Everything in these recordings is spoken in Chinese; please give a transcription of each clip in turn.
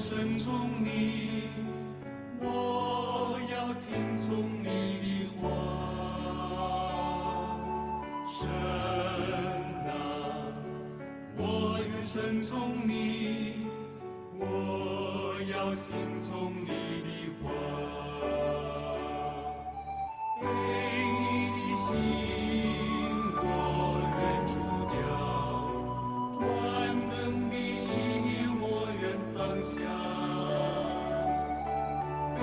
顺从你，我要听从你的话。神啊，我愿顺从你，我要听从你的话。为你的心，我愿除掉万能的意念，我愿放下。为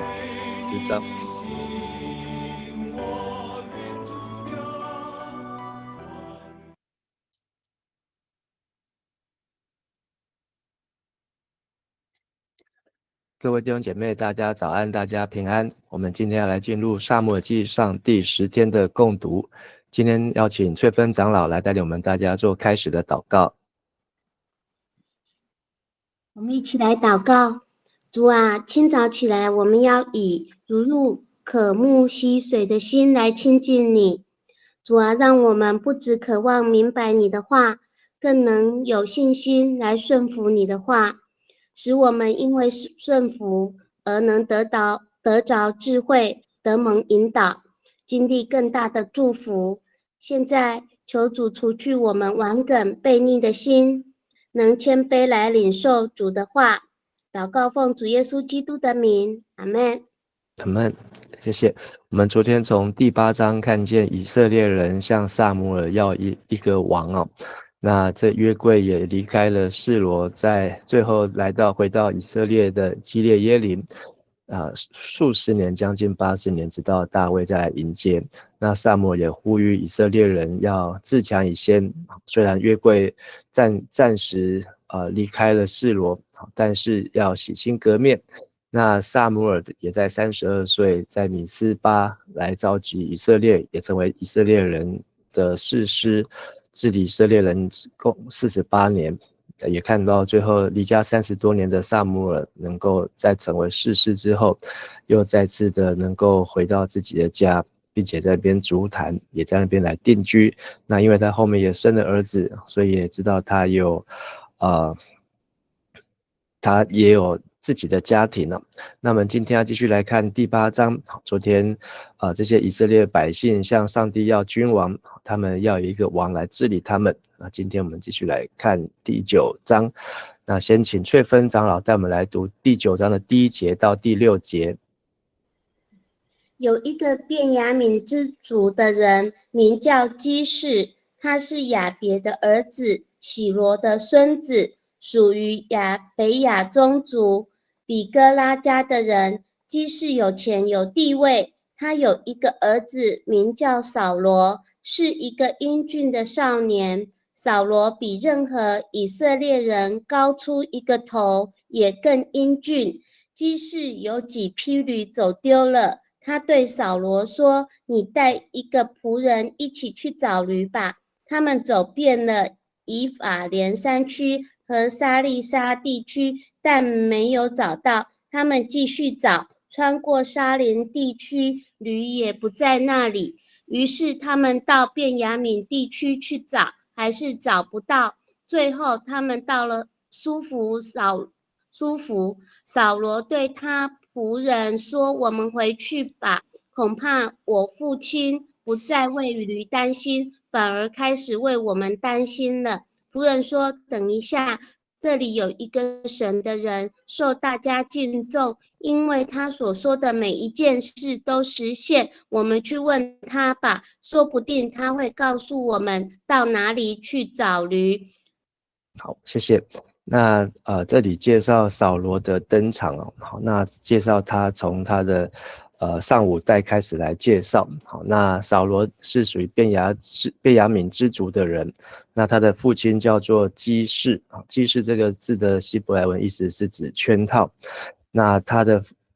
你的心，我愿除掉。各位弟兄姐妹，大家早安，大家平安。我们今天要来进入撒母耳记上第10天的共读。今天邀请翠芬长老来带领我们大家做开始的祷告。我们一起来祷告。主啊，清早起来，我们要以如入渴慕溪水的心来亲近你。主啊，让我们不只渴望明白你的话，更能有信心来顺服你的话，使我们因为顺服而能得着智慧，得蒙引导，经历更大的祝福。现在求主除去我们顽梗悖逆的心，能谦卑来领受主的话。祷告奉主耶稣基督的名，阿们。阿们，谢谢。我们昨天从第8章看见以色列人向撒母耳要一个王哦，那这约柜也离开了示罗，在最后回到以色列的基列耶琳，数十年，将近80年，直到大卫再来迎接。那撒母耳也呼吁以色列人要自强以先，虽然约柜暂时离开了示罗，但是要洗心革面。那撒母耳也在32岁，在米斯巴来召集以色列，也成为以色列人的士师，治理以色列人共48年。也看到最后离家30多年的撒母耳，能够在成为士师之后，又再次的能够回到自己的家，并且在那边筑坛，也在那边来定居。那因为他后面也生了儿子，所以也知道他也有自己的家庭了。那么今天要继续来看第8章。昨天这些以色列百姓向上帝要君王，他们要有一个王来治理他们。那今天我们继续来看第9章。那先请翠芬长老带我们来读第9章的第1节到第6节。有一个便雅悯之族的人，名叫基士，他是亚别的儿子，喜罗的孙子，属于北亚宗族比哥拉家的人。基士有钱有地位，他有一个儿子，名叫扫罗，是一个英俊的少年。扫罗比任何以色列人高出一个头，也更英俊。基士有几匹驴走丢了，他对扫罗说：“你带一个仆人一起去找驴吧。”他们走遍了以法莲山区和沙利沙地区，但没有找到。他们继续找，穿过沙林地区，驴也不在那里。于是他们到便雅悯地区去找，还是找不到。最后他们到了苏弗，扫罗对他仆人说：“我们回去吧，恐怕我父亲不再为驴担心，反而开始为我们担心了。”仆人说：“等一下，这里有一个神的人，受大家敬重，因为他所说的每一件事都实现。我们去问他吧，说不定他会告诉我们到哪里去找驴。”好，谢谢。那这里介绍扫罗的登场哦。好，那介绍他从他的上5代开始来介绍。好，那扫罗是属于便雅悯之族的人。那他的父亲叫做基士。基士这个字的希伯来文意思是指圈套。那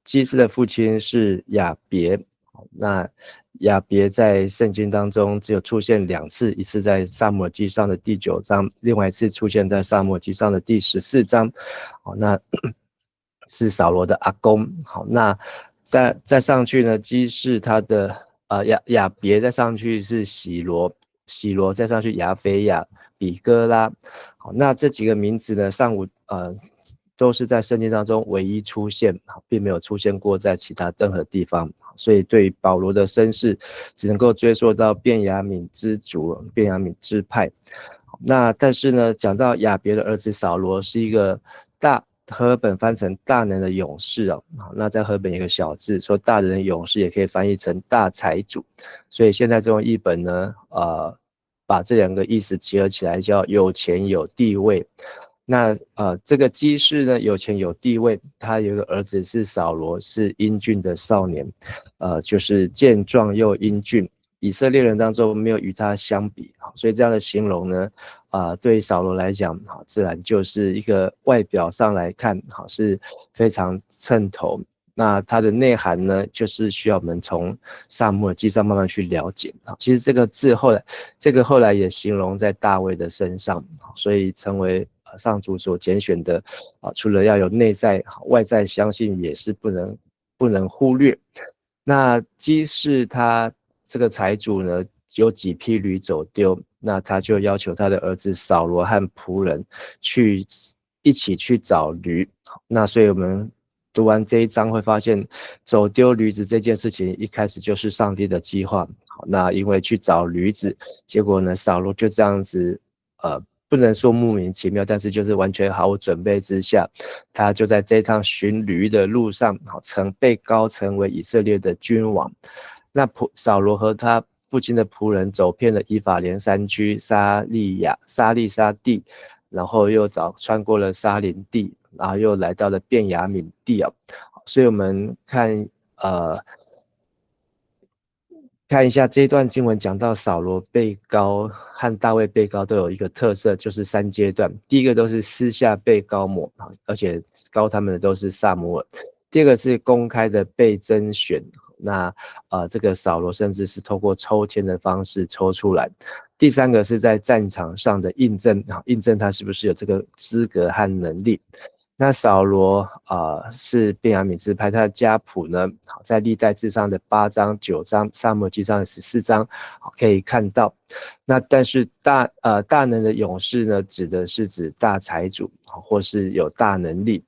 基士的父亲是亚别。那亚别在圣经当中只有出现2次，一次在撒母耳记上的第9章，另外一次出现在撒母耳记上的第14章。好，那是扫罗的阿公。好，那再上去呢，基士他的亚别再上去是喜罗再上去亚非亚比哥拉。好，那这几个名字呢，都是在圣经当中唯一出现，并没有出现过在其他任何地方。所以对于保罗的身世，只能够追溯到便雅悯之族、便雅悯支派。那但是呢，讲到亚别的儿子扫罗是一个和本翻成大能的勇士啊，那在和本有个小字，说大能的勇士也可以翻译成大财主，所以现在这种译本呢，把这两个意思结合起来，叫有钱有地位。那这个基士呢，有钱有地位，他有一个儿子是扫罗，是英俊的少年，就是健壮又英俊，以色列人当中没有与他相比，所以这样的形容呢，对于扫罗来讲，自然就是一个外表上来看，是非常称头。那它的内涵呢，就是需要我们从撒母耳记上慢慢去了解。其实这个字后来也形容在大卫的身上，所以成为上主所拣选的除了要有内在外在相信，也是不能忽略。那基士他这个财主呢，有几匹驴走丢，那他就要求他的儿子扫罗和仆人一起去找驴。那所以我们读完这一章会发现，走丢驴子这件事情一开始就是上帝的计划。那因为去找驴子，结果呢，扫罗就这样子，不能说莫名其妙，但是就是完全毫无准备之下，他就在这趟寻驴的路上，被高成为以色列的君王。那扫罗和他父亲的仆人走遍了以法莲山区、沙利沙地，然后又穿过了沙林地，然后又来到了便雅悯地啊。所以我们看一下这一段经文，讲到扫罗被膏和大卫被膏都有一个特色，就是3阶段。第一个都是私下被膏抹，而且膏他们的都是撒母耳。第二个是公开的被甄选，那这个扫罗甚至是透过抽签的方式抽出来。第三个是在战场上的印证他是不是有这个资格和能力。那扫罗是便雅悯支派，他的家谱呢，在历代志上的8章、9章，撒母耳记上的14章可以看到。那但是大能的勇士呢，指大财主，或是有大能力。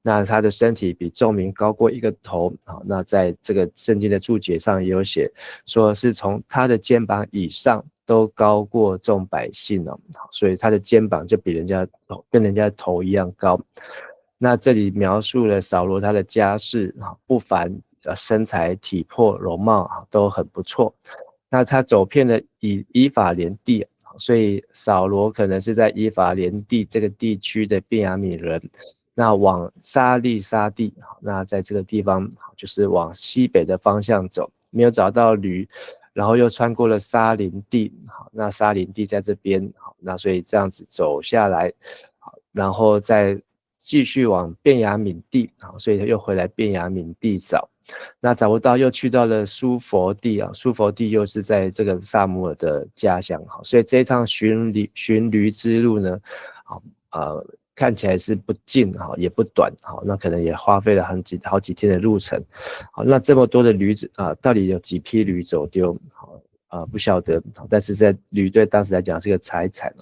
那他的身体比众民高过一个头，那在这个圣经的注解上也有写，说是从他的肩膀以上都高过众百姓哦，所以他的肩膀就跟人家头一样高。那这里描述了扫罗他的家世不凡，身材体魄容貌都很不错。那他走遍了以法莲地，所以扫罗可能是在以法莲地这个地区的便雅悯人。那往沙利沙地，那在这个地方就是往西北的方向走，没有找到驴，然后又穿过了沙林地，那沙林地在这边，那所以这样子走下来，然后再继续往便雅悯地，所以又回来便雅悯地找，那找不到又去到了苏佛地啊，苏佛地又是在这个撒母耳的家乡，所以这一趟寻驴之路呢，看起来是不近也不短，那可能也花费了好几天的路程。那这么多的驴子到底有几匹驴走丢？不晓得，但是在驴队当时来讲是个财产。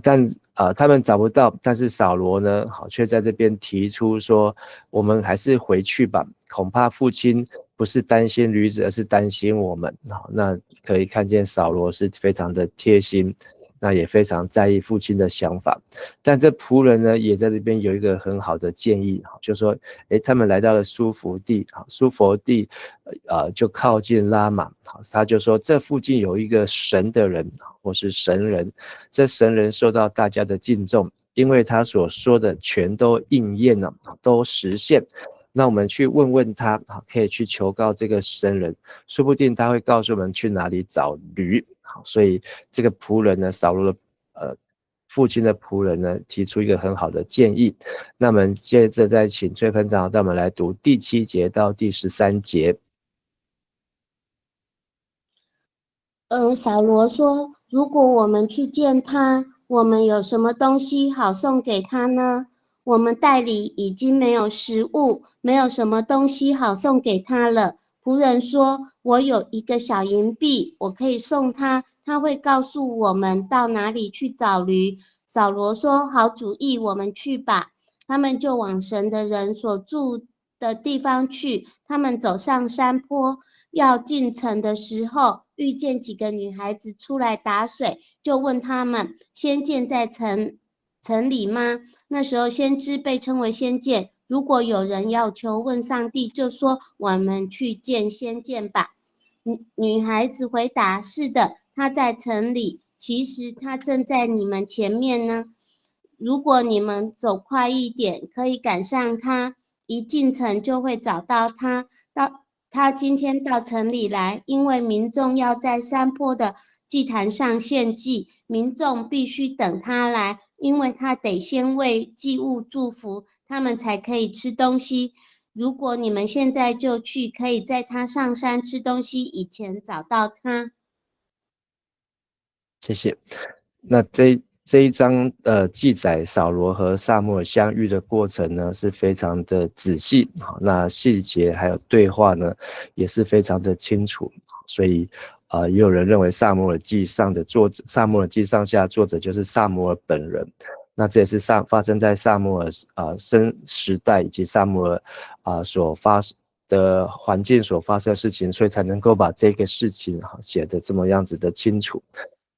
但他们找不到，但是扫罗呢，却在这边提出说，我们还是回去吧，恐怕父亲不是担心驴子，而是担心我们。那可以看见扫罗是非常的贴心，那也非常在意父亲的想法。但这仆人呢，也在这边有一个很好的建议，就说，他们来到了苏弗地，就靠近拉玛，他就说这附近有一个神的人，或是神人，这神人受到大家的敬重，因为他所说的全都应验了，都实现。那我们去问问他，可以去求告这个神人，说不定他会告诉我们去哪里找驴。所以这个仆人呢，扫罗的父亲的仆人呢，提出一个很好的建议。那我们接着再请崔分长带我们来读第7节到第13节。扫罗说，如果我们去见他，我们有什么东西好送给他呢？我们袋里已经没有食物，没有什么东西好送给他了。仆人说，我有一个小银币，我可以送他，他会告诉我们到哪里去找驴。扫罗说，好主意，我们去吧。他们就往神的人所住的地方去。他们走上山坡，要进城的时候，遇见几个女孩子出来打水，就问他们：先见在城里吗？那时候先知被称为先见。如果有人要求问上帝，就说我们去见先见吧。女孩子回答：是的，他在城里，其实他正在你们前面呢。如果你们走快一点，可以赶上他，一进城就会找到他。他今天到城里来，因为民众要在山坡的祭坛上献祭，民众必须等他来，因为他得先为祭物祝福，他们才可以吃东西。如果你们现在就去，可以在他上山吃东西以前找到他。谢谢。那这一章记载扫罗和撒母耳相遇的过程呢，是非常的仔细，那细节还有对话呢，也是非常的清楚。所以也有人认为撒母耳记上下作者就是撒母耳本人。那这也是发生在撒母耳生时代以及撒母耳所发生的环境所发生的事情，所以才能够把这个事情写得这么样子的清楚。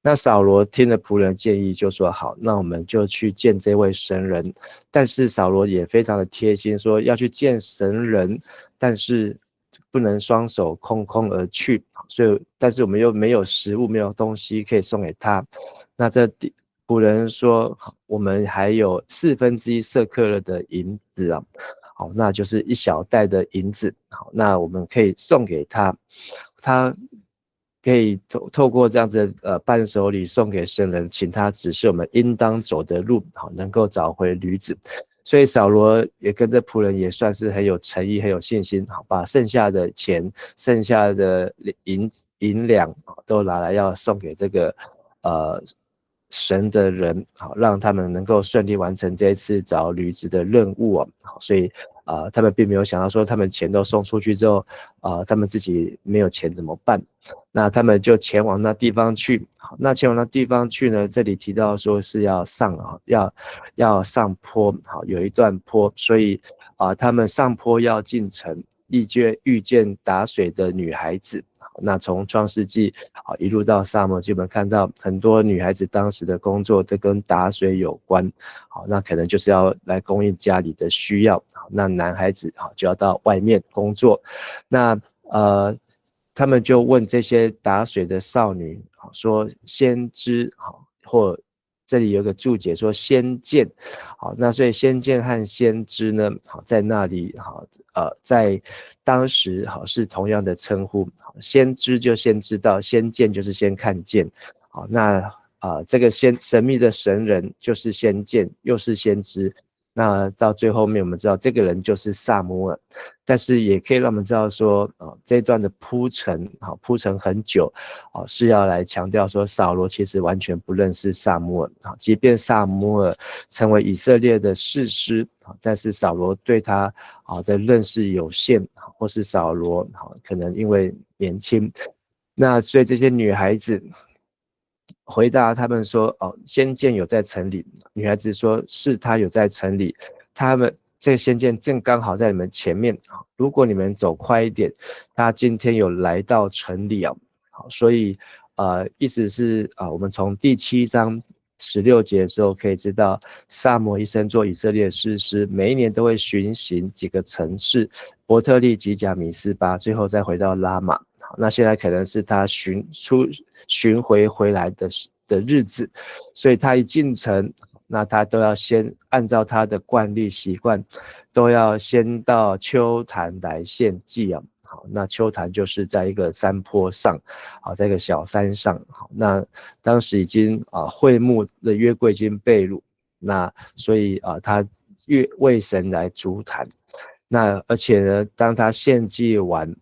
那扫罗听了仆人的建议，就说好，那我们就去见这位神人。但是扫罗也非常的贴心，说要去见神人，但是不能双手空空而去。但是我们又没有食物，没有东西可以送给他。那仆人说，我们还有1/4舍客勒的银子啊，好，那就是一小袋的银子。好，那我们可以送给他，他可以透过这样子的伴手礼送给神人，请他指示我们应当走的路，好，能够找回驴子。所以扫罗也跟着仆人也算是很有诚意、很有信心，好，把剩下的钱、剩下的银两都拿来要送给这个神的人，好，让他们能够顺利完成这一次找驴子的任务啊。好，所以他们并没有想到说他们钱都送出去之后他们自己没有钱怎么办？那他们就前往那地方去。好，那前往那地方去呢，这里提到说是要上坡，好，有一段坡，所以他们上坡要进城，遇见打水的女孩子。那从创世纪一路到撒母耳记，我们看到很多女孩子当时的工作都跟打水有关。好，那可能就是要来供应家里的需要。好，那男孩子就要到外面工作。那他们就问这些打水的少女说先知，或这里有个注解说先见。好，那所以先见和先知呢，好，在那里在当时是同样的称呼。先知就先知道，先见就是先看见。好，那这个神秘的神人就是先见又是先知。那到最后面我们知道这个人就是撒母耳，但是也可以让我们知道说这一段的铺陈很久是要来强调说扫罗其实完全不认识撒母耳。即便撒母耳成为以色列的士师，但是扫罗对他的认识有限，或是扫罗可能因为年轻。那所以这些女孩子回答他们说先见有在城里。女孩子说是他有在城里，他们这个先见正刚好在你们前面，如果你们走快一点，他今天有来到城里好，所以意思是我们从第7章16节的时候可以知道，撒母耳一生做以色列士师，每一年都会巡行几个城市，伯特利、吉甲、米斯巴，最后再回到拉玛。那现在可能是他巡回来的日子，所以他一进城，那他都要先按照他的惯例习惯，都要先到丘坛来献祭好，那丘坛就是在一个山坡上，在一个小山上。好，那当时已经会幕的约柜已经被掳，那所以他为神来筑坛。那而且呢，当他献祭完，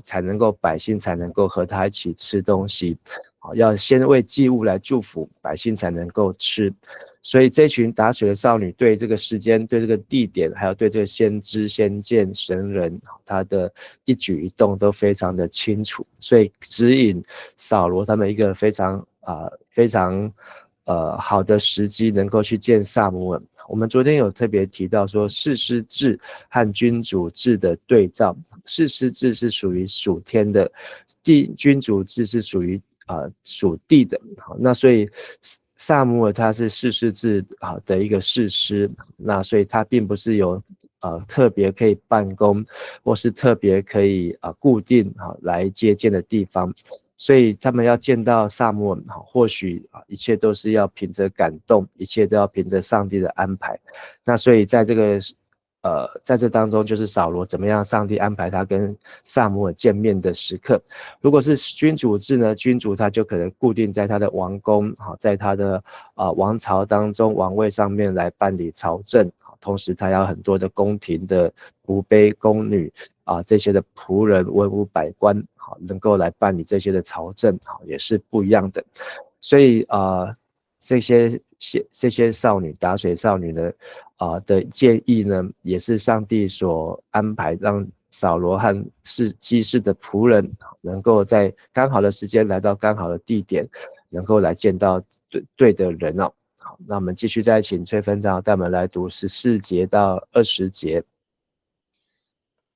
才能够百姓才能够和他一起吃东西，要先为祭物来祝福，百姓才能够吃。所以这群打水的少女对这个时间、对这个地点，还有对这个先知、先见神人，他的一举一动都非常的清楚，所以指引扫罗他们一个非常好的时机，能够去见撒母耳。我们昨天有特别提到说，士师制和君主制的对照，士师制是属于属天的，君主制是属于属地的。好，那所以撒母耳他是士师制的一个士师，那所以他并不是有特别可以办公，或是特别可以固定来接见的地方。所以他们要见到撒母耳，或许一切都是要凭着感动，一切都要凭着上帝的安排。那所以在这当中，就是扫罗怎么样上帝安排他跟撒母耳见面的时刻。如果是君主制呢，君主他就可能固定在他的王宫，在他的王朝当中王位上面来办理朝政，同时他要很多的宫廷的仆婢宫女这些的仆人文武百官能够来办理这些的朝政也是不一样的。所以这些少女打水少女呢的建议呢，也是上帝所安排，让扫罗和基士的仆人能够在刚好的时间来到刚好的地点，能够来见到对的人哦。好，那我们继续再请崔分长带我们来读14节到20节。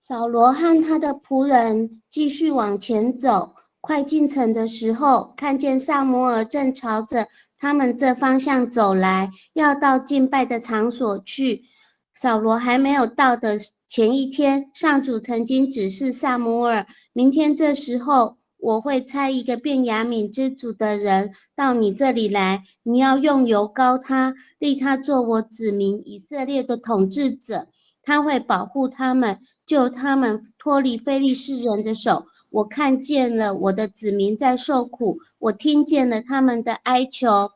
扫罗和他的仆人继续往前走，快进城的时候，看见撒母耳正朝着他们这方向走来，要到敬拜的场所去。扫罗还没有到的前一天，上主曾经指示撒母耳，明天这时候我会差一个便雅悯之族的人到你这里来，你要用油膏他，立他做我子民以色列的统治者，他会保护他们，救他们脱离非利士人的手。我看见了我的子民在受苦，我听见了他们的哀求。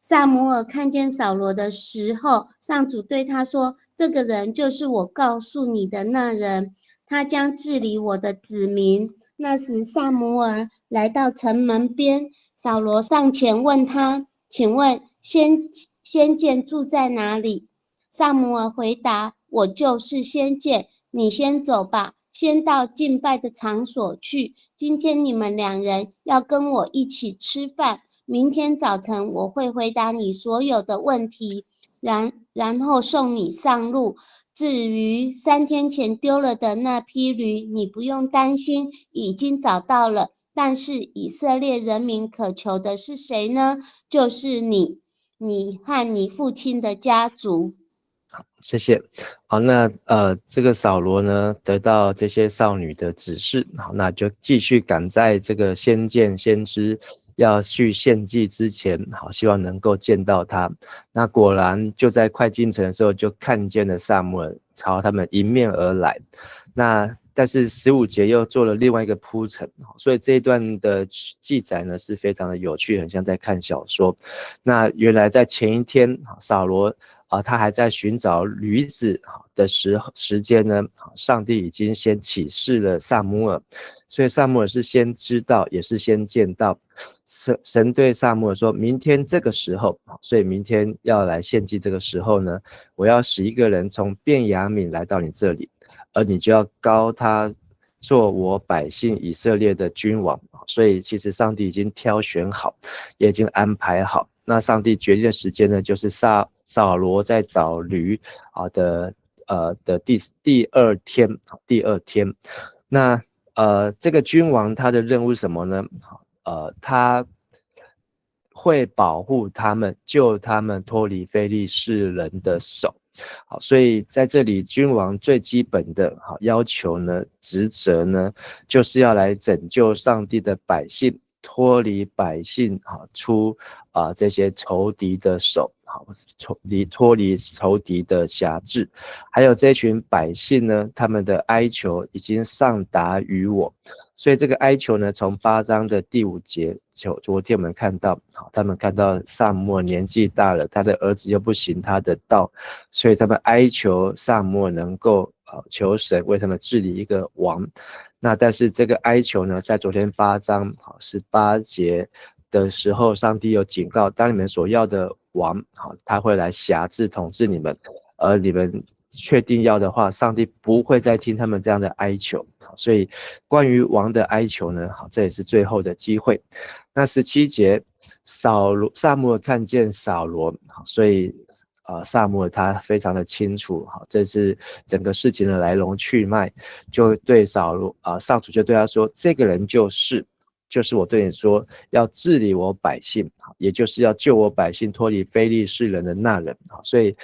撒母耳看见扫罗的时候，上主对他说，这个人就是我告诉你的那人，他将治理我的子民。那时撒母耳来到城门边，扫罗上前问他，请问先见住在哪里？撒母耳回答，我就是先见，你先走吧，先到敬拜的场所去。今天你们两人要跟我一起吃饭，明天早晨我会回答你所有的问题，然后送你上路。至于3天前丢了的那批驴，你不用担心，已经找到了。但是以色列人民渴求的是谁呢？就是你和你父亲的家族。谢谢。好，那这个扫罗呢，得到这些少女的指示，好，那就继续赶在这个先见先知要去献祭之前，好，希望能够见到他。那果然就在快进城的时候，就看见了撒母耳朝他们迎面而来。但是15节又做了另外一个铺陈，所以这一段的记载呢是非常的有趣，很像在看小说。那原来在前一天，扫罗他还在寻找驴子的时间呢，上帝已经先启示了撒母耳，所以撒母耳是先知道，也是先见到。神对撒母耳说，明天这个时候，所以明天要来献祭这个时候呢，我要使一个人从便雅悯来到你这里，而你就要膏他做我百姓以色列的君王。所以其实上帝已经挑选好，也已经安排好。那上帝决定的时间呢，就是扫罗在找驴的第二天。那这个君王他的任务是什么呢？他会保护他们，救他们脱离非利士人的手。好，所以在这里君王最基本的要求呢，职责呢，就是要来拯救上帝的百姓，脱离百姓出这些仇敌的手，脱离仇敌的辖制。还有这群百姓呢，他们的哀求已经上达于我。所以这个哀求呢，从8章的第5节，昨天我们看到，他们看到撒母耳年纪大了，他的儿子又不行他的道，所以他们哀求撒母耳能够求神为他们治理一个王。那但是这个哀求呢，在昨天8章18节的时候，上帝有警告，当你们所要的王他会来辖制统治你们，而你们确定要的话，上帝不会再听他们这样的哀求。所以关于王的哀求呢，这也是最后的机会。那17节，撒母耳看见扫罗，所以撒母耳他非常的清楚，好，这是整个事情的来龙去脉，就对上主就对他说，这个人就是我对你说要治理我百姓，也就是要救我百姓脱离非利士人的那人，所以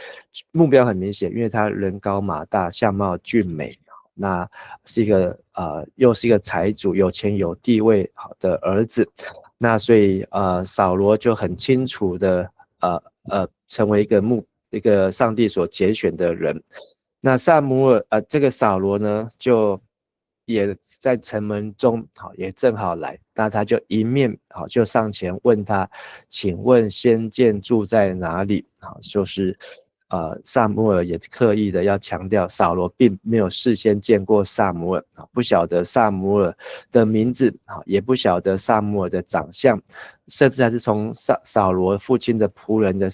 目标很明显，因为他人高马大，相貌俊美，那是一个又是一个财主，有钱有地位好的儿子，那所以扫罗就很清楚的成为一个上帝所拣选的人。那撒母耳这个扫罗呢，就也在城门中，好，也正好来，那他就一面好就上前问他，请问先见住在哪里？好，就是撒母耳也刻意的要强调，扫罗并没有事先见过撒母耳，不晓得撒母耳的名字，也不晓得撒母耳的长相，甚至还是从扫罗父亲的仆人的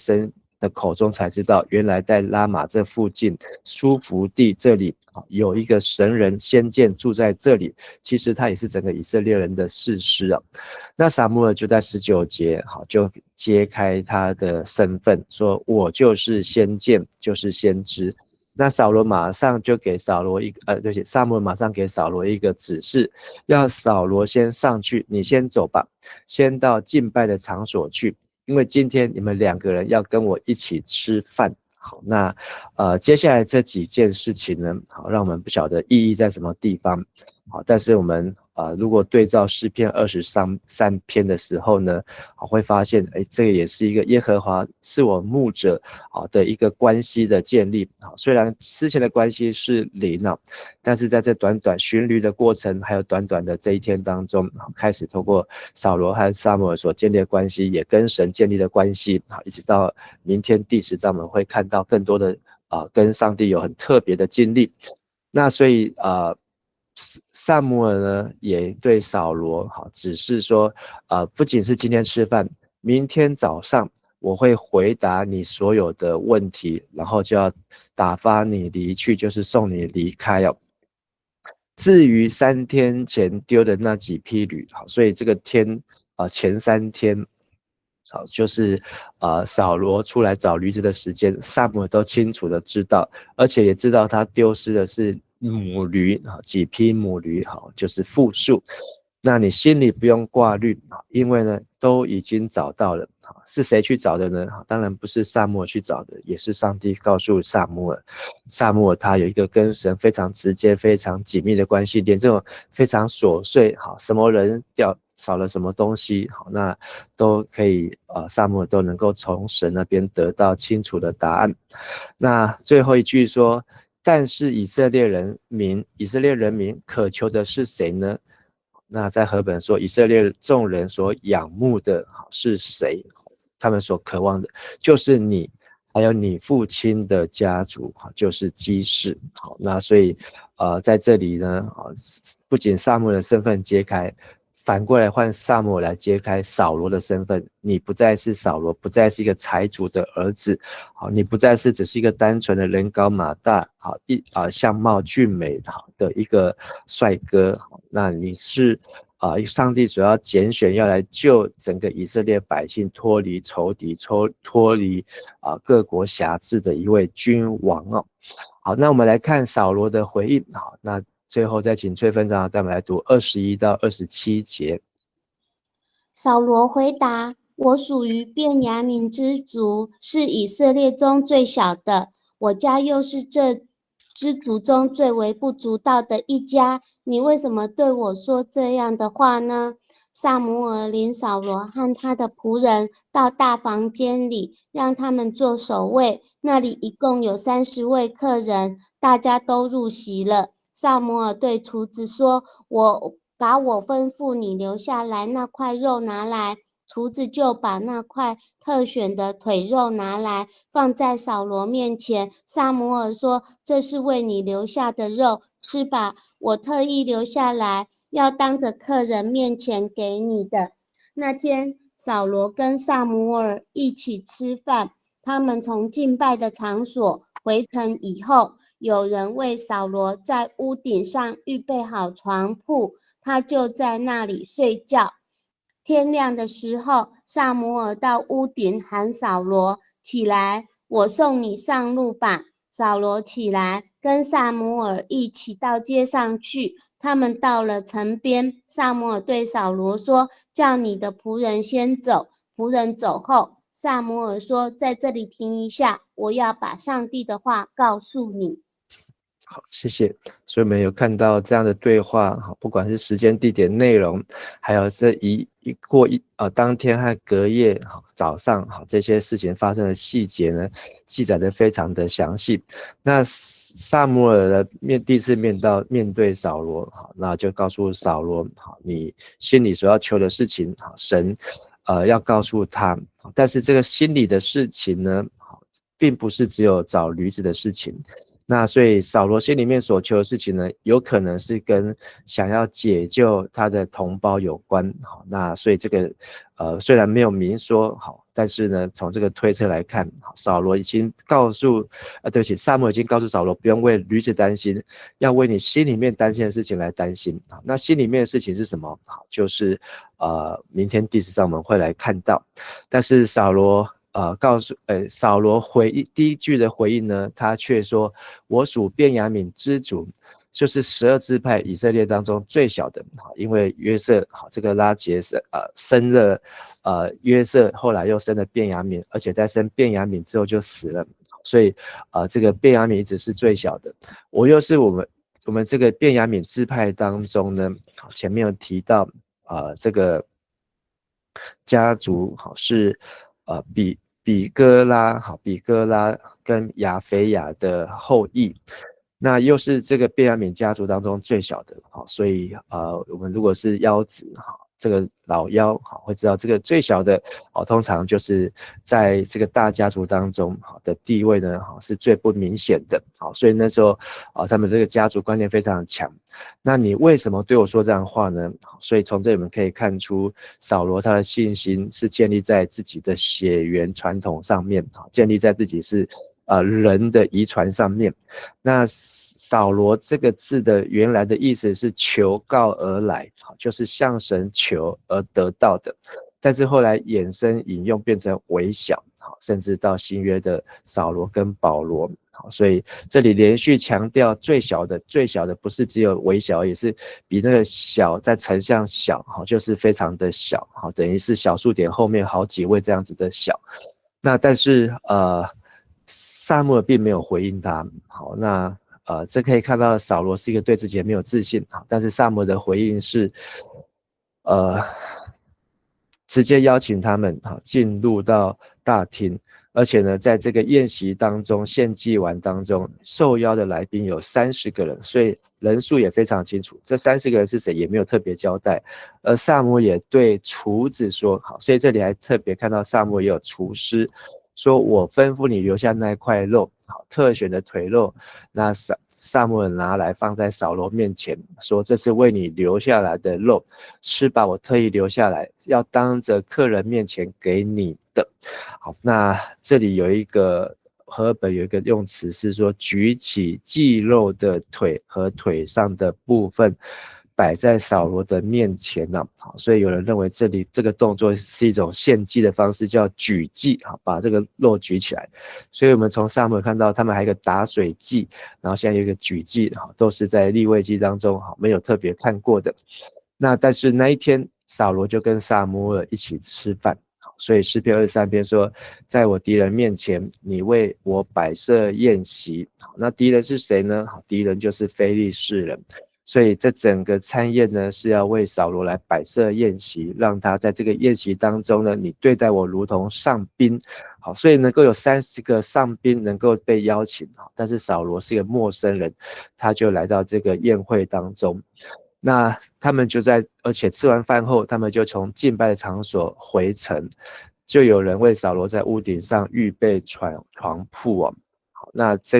口中才知道，原来在拉玛这附近舒服地这里有一个神人先见住在这里，其实他也是整个以色列人的士师啊。那撒母耳就在19节就揭开他的身份，说我就是先见，就是先知。那扫罗马上就给扫罗撒母耳马上给扫罗一个指示，要扫罗先上去，你先走吧，先到敬拜的场所去，因为今天你们2个人要跟我一起吃饭。好，那接下来这几件事情呢，好，让我们不晓得意义在什么地方。好，但是我们如果对照诗篇23篇的时候呢，会发现，这个也是一个耶和华是我牧者的一个关系的建立。虽然之前的关系是零但是在这短短巡驴的过程，还有短短的这一天当中，开始透过扫罗和撒母耳所建立的关系，也跟神建立的关系，一直到明天第10章我们会看到更多的跟上帝有很特别的经历。那所以撒母耳呢也对扫罗指示说，不仅是今天吃饭，明天早上我会回答你所有的问题，然后就要打发你离去，就是送你离开哦。至于3天前丢的那几匹驴，所以这个前3天，好，就是扫罗出来找驴子的时间，撒母耳都清楚的知道，而且也知道他丢失的是母驴几匹母驴，就是复数。那你心里不用挂虑，因为呢都已经找到了。是谁去找的呢？当然不是撒母耳去找的，也是上帝告诉撒母耳。撒母耳他有一个跟神非常直接、非常紧密的关系，连这种非常琐碎，什么人少了什么东西，那都可以撒母耳都能够从神那边得到清楚的答案。那最后一句说，但是以色列人民渴求的是谁呢？那在和本说，以色列众人所仰慕的是谁？他们所渴望的就是你，还有你父亲的家族，就是基士。好，那所以在这里呢，不仅撒母耳的身份揭开，反过来换撒母耳来揭开扫罗的身份，你不再是扫罗，不再是一个财主的儿子，好，你不再是只是一个单纯的人高马大，好相貌俊美的一个帅哥，那你是上帝所要拣选，要来救整个以色列百姓脱离仇敌，脱离各国辖制的一位君王哦。好，那我们来看扫罗的回应。好，那最后再请翠芬长老带我们来读21到27节。扫罗回答：我属于便雅悯之族，是以色列中最小的，我家又是这支族中最微不足道的一家，你为什么对我说这样的话呢？撒母耳领扫罗和他的仆人到大房间里，让他们做守卫。那里一共有30位客人，大家都入席了。撒母耳对厨子说：把我吩咐你留下来那块肉拿来。厨子就把那块特选的腿肉拿来，放在扫罗面前。撒母耳说：这是为你留下的肉，吃吧，我特意留下来，要当着客人面前给你的。那天，扫罗跟撒母耳一起吃饭，他们从敬拜的场所回城以后，有人为扫罗在屋顶上预备好床铺，他就在那里睡觉。天亮的时候，撒母耳到屋顶喊扫罗起来，我送你上路吧。扫罗起来，跟撒母耳一起到街上去。他们到了城边，撒母耳对扫罗说：“叫你的仆人先走。”仆人走后，撒母耳说：“在这里停一下，我要把上帝的话告诉你。”好，谢谢。所以我们有看到这样的对话，好，不管是时间、地点、内容，还有这当天和隔夜，好，早上，好，这些事情发生的细节呢，记载的非常的详细。那撒母耳的第一次面对扫罗，好，那就告诉扫罗，好，你心里所要求的事情，好，神，要告诉他。但是这个心里的事情呢，好，并不是只有找驴子的事情。那所以扫罗心里面所求的事情呢，有可能是跟想要解救他的同胞有关。好，那所以这个虽然没有明说好，但是呢，从这个推测来看，扫罗已经告诉对不起，撒母耳已经告诉扫罗，不用为驴子担心，要为你心里面担心的事情来担心。好，那心里面的事情是什么？好，就是明天第10章我们会来看到。但是扫罗扫罗第一句的回应呢，他却说：“我属便雅悯支族，就是12支派以色列当中最小的。”因为约瑟这个拉结生了约瑟，后来又生了便雅悯，而且在生便雅悯之后就死了，所以这个便雅悯一直是最小的。我又是我们这个便雅悯支派当中呢，前面有提到这个家族是比哥拉跟亚菲亚的后裔，那又是这个便雅悯家族当中最小的，所以我们如果是腰子这个老幺会知道这个最小的通常就是在这个大家族当中的地位呢是最不明显的，所以那时候他们这个家族观念非常强。那你为什么对我说这样的话呢？所以从这里我们可以看出扫罗他的信心是建立在自己的血缘传统上面，建立在自己是人的遗传上面。那扫罗这个字的原来的意思是求告而来，就是向神求而得到的，但是后来衍生引用变成微小，甚至到新约的扫罗跟保罗。所以这里连续强调最小的不是只有微小，也是比那个小再乘向小，就是非常的小，等于是小数点后面好几位这样子的小。那但是撒母耳并没有回应他。好，那这可以看到扫罗是一个对自己没有自信，但是撒母耳的回应是直接邀请他们进入到大厅，而且呢，在这个宴席当中，献祭完当中，受邀的来宾有30个人，所以人数也非常清楚。这30个人是谁也没有特别交代。而撒母耳也对厨子说，好，所以这里还特别看到撒母耳也有厨师，说我吩咐你留下那块肉，好，特选的腿肉。那撒母耳拿来放在扫罗面前，说这是为你留下来的肉，吃吧，我特意留下来，要当着客人面前给你的。好，那这里有一个和本有一个用词是说，举起祭肉的腿和腿上的部分摆在扫罗的面前呢，所以有人认为这里这个动作是一种献祭的方式，叫举祭，把这个肉举起来。所以我们从撒母耳看到他们还有一个打水祭，然后现在有一个举祭，都是在利未记当中没有特别看过的。那但是那一天扫罗就跟撒母耳一起吃饭，所以诗篇23篇说，在我敌人面前你为我摆设宴席。那敌人是谁呢？敌人就是非利士人。所以这整个餐宴呢，是要为扫罗来摆设宴席，让他在这个宴席当中呢，你对待我如同上宾。好，所以能够有30个上宾能够被邀请，但是扫罗是一个陌生人，他就来到这个宴会当中。那他们就而且吃完饭后，他们就从敬拜的场所回城，就有人为扫罗在屋顶上预备床铺哦。那这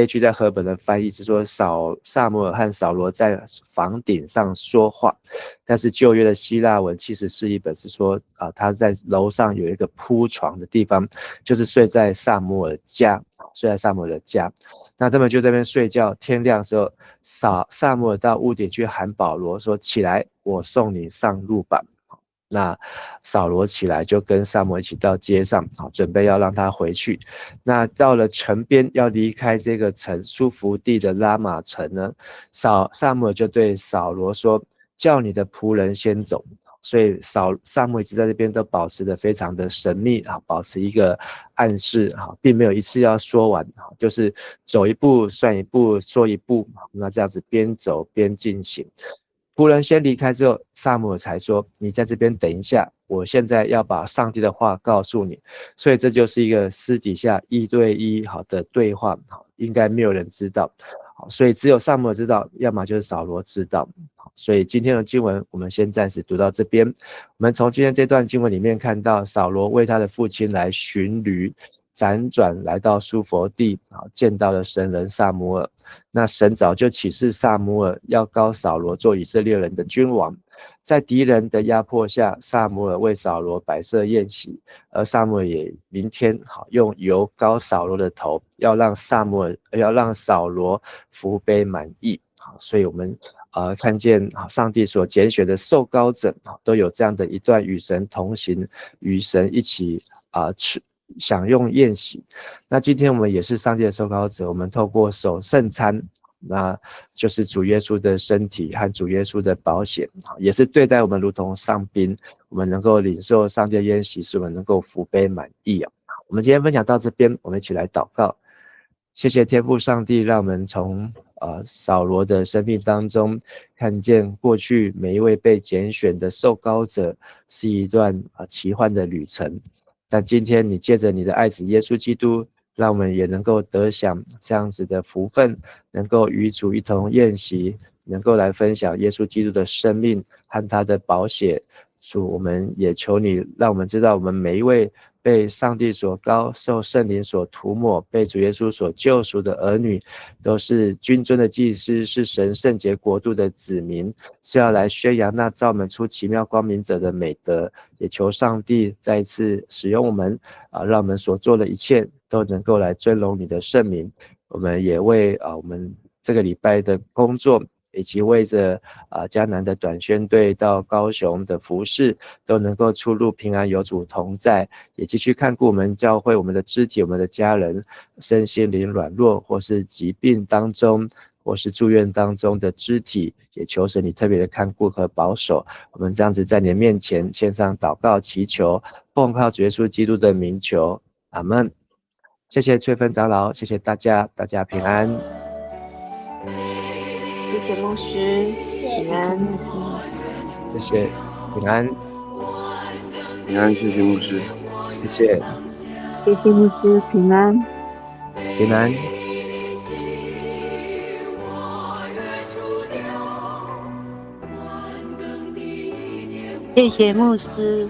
一句在和本的翻译是说，撒母耳和扫罗在房顶上说话，但是旧约的希腊文其实是一本是说他在楼上有一个铺床的地方，就是睡在撒母耳的家。那他们就在那边睡觉，天亮的时候，撒母耳到屋顶去喊保罗说，起来，我送你上路吧。那扫罗起来就跟撒母耳一起到街上，准备要让他回去。那到了城边要离开这个城舒服地的拉玛城呢，撒母耳就对扫罗说：叫你的仆人先走。所以撒母耳一直在这边都保持得非常的神秘，保持一个暗示，并没有一次要说完，就是走一步算一步，说一步，那这样子边走边进行。仆人先离开之后，撒母耳才说：你在这边等一下，我现在要把上帝的话告诉你。所以这就是一个私底下1对1的对话，应该没有人知道。所以只有撒母耳知道，要么就是扫罗知道。所以今天的经文我们先暂时读到这边。我们从今天这段经文里面看到，扫罗为他的父亲来巡驴，辗转来到苏弗地，见到了神人撒母耳。那神早就启示撒母耳要膏扫罗做以色列人的君王。在敌人的压迫下，撒母耳为扫罗摆设宴席，而撒母耳也明天用油膏扫罗的头，要让扫罗福杯满溢。所以我们看见上帝所拣选的受膏者都有这样的一段与神同行，与神一起享用宴席。那今天我们也是上帝的受膏者，我们透过守圣餐，那就是主耶稣的身体和主耶稣的宝血，也是对待我们如同上宾，我们能够领受上帝的宴席，使我们能够福杯满溢。我们今天分享到这边，我们一起来祷告。谢谢天父上帝，让我们从扫罗的生命当中看见过去每一位被拣选的受膏者是一段奇幻的旅程，但今天你借着你的爱子耶稣基督，让我们也能够得享这样子的福分，能够与主一同宴席，能够来分享耶稣基督的生命和他的宝血。主，我们也求你让我们知道，我们每一位被上帝所膏、受圣灵所涂抹、被主耶稣所救赎的儿女，都是君尊的祭司，是神圣洁国度的子民，是要来宣扬那造我们出奇妙光明者的美德。也求上帝再一次使用我们，让我们所做的一切都能够来尊荣你的圣名。我们也为我们这个礼拜的工作，以及为着迦南的短宣队到高雄的服事，都能够出入平安，有主同在，也继续看顾我们教会、我们的肢体、我们的家人身心灵软弱或是疾病当中，或是住院当中的肢体，也求神你特别的看顾和保守。我们这样子在你的面前献上祷告祈求，奉靠主耶稣基督的名求，阿们。谢谢翠芬长老，谢谢大家，大家平安。谢谢牧师，平安。谢谢平安，平安，谢谢牧师，谢谢谢谢牧师，平安，平安。谢谢牧师，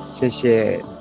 谢谢。